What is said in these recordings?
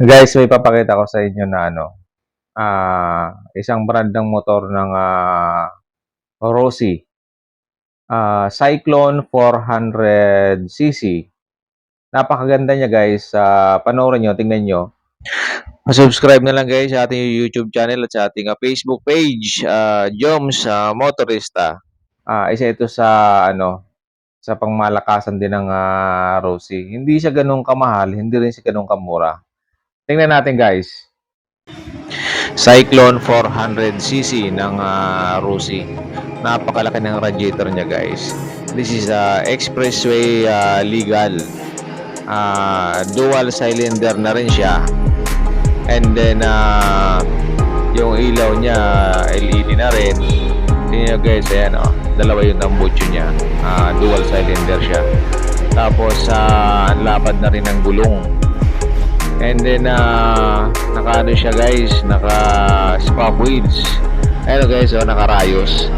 Guys, may papakita ko sa inyo na isang brand ng motor ng Rossi. Cyclone 400cc. Napakaganda niya guys. Panoorin nyo, tingnan nyo. Subscribe na lang guys sa ating YouTube channel at sa ating Facebook page, Joms Motorista. Isa ito sa pangmalakasan din ng Rossi. Hindi siya ganun kamahal, hindi rin siya ganun kamura. Tingnan natin guys. Cyclone 400cc ng Rossi. Napakalaki ng radiator niya guys. This is expressway legal. Dual cylinder na rin siya. And then yung ilaw niya LED na rin. Tingnan nyo guys, ayan dalawa yung tambutso niya. Dual cylinder siya. Tapos ang lapad na rin ng gulong. And then naka siya guys, naka spap wheels. Ayun guys, naka-rayos.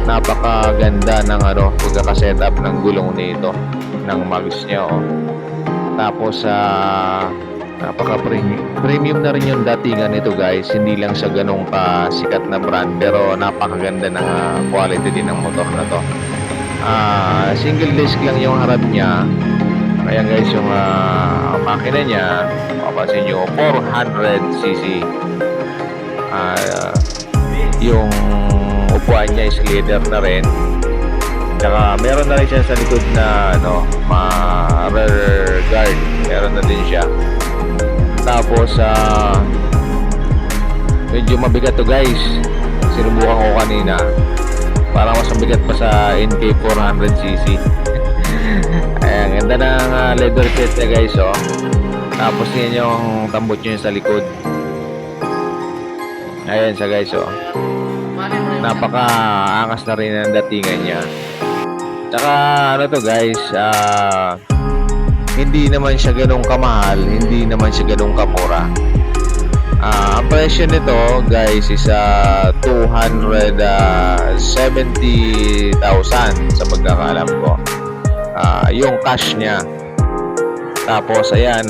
Napakaganda ng pagkaka-setup ng gulong nito, ng mags niya Tapos napaka-premium na rin yung datingan nito guys. Hindi lang sa ganong sikat na brand, pero napakaganda ng quality din ng motor na to. Single disc lang yung harap niya. Ayan guys, yung makina niya, mapapansin nyo, 400cc. Yung upuan niya is leather na rin. Tsaka meron na rin siya sa likod na rear guard. Meron na din siya. Tapos medyo mabigat to guys. Sinubukan ko kanina. Parang mas mabigat pa sa NK 400cc. Ayan, ganda ng leather set niya guys Tapos yan yung tambot nyo sa likod. Ayan siya guys Napaka-angas na rin ang datingan niya. Tsaka to guys, hindi naman siya ganong kamahal, hindi naman siya ganong kamura. Ang presyo nito guys is 270,000 sa pagkakaalam ko. Yung cash niya. Tapos ayan,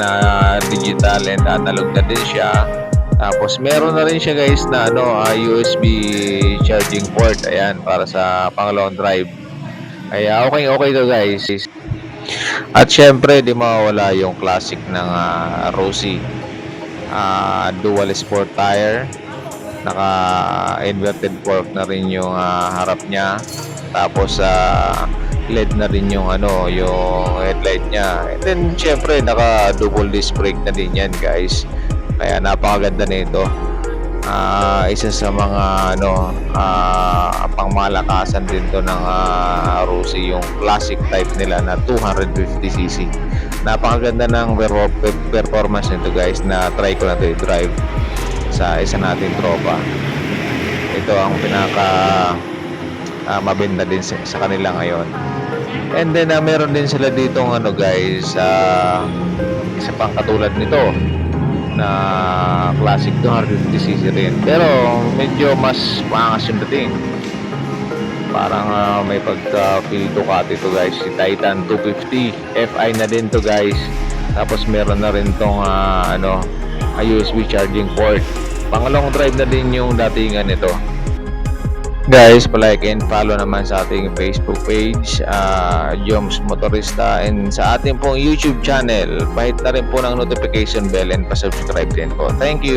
digital and analog na din siya. Tapos meron na rin siya guys na USB charging port. Ayan, para sa pangalawang drive. Kaya okay to guys. At syempre di mawawala yung classic ng Rossi. Dual sport tire. Naka inverted fork na rin yung harap niya. Tapos LED na rin yung yung headlight niya. And then syempre naka double disc brake na din yan guys. Kaya napakaganda nito. Isa sa mga pangmalakasan din to ng Rossi, yung classic type nila na 250cc. Napakaganda ng performance nito guys, na try ko na to i-drive sa isa nating tropa. Ito ang pinaka mabenta din sa kanila ngayon. And then meron din sila ditong guys, isa pang katulad nito na classic 250cc rin, pero medyo mas maangas yung dating. Parang may pagka-feel Ducati to guys. Si Titan 250 Fi na din to guys. Tapos meron na rin tong USB charging port. Pangalawang drive na din yung datingan nito. Guys, palike and follow naman sa ating Facebook page, Joms Motorista, and sa ating pong YouTube channel. Pahit na rin po ng notification bell and pa-subscribe din po. Thank you.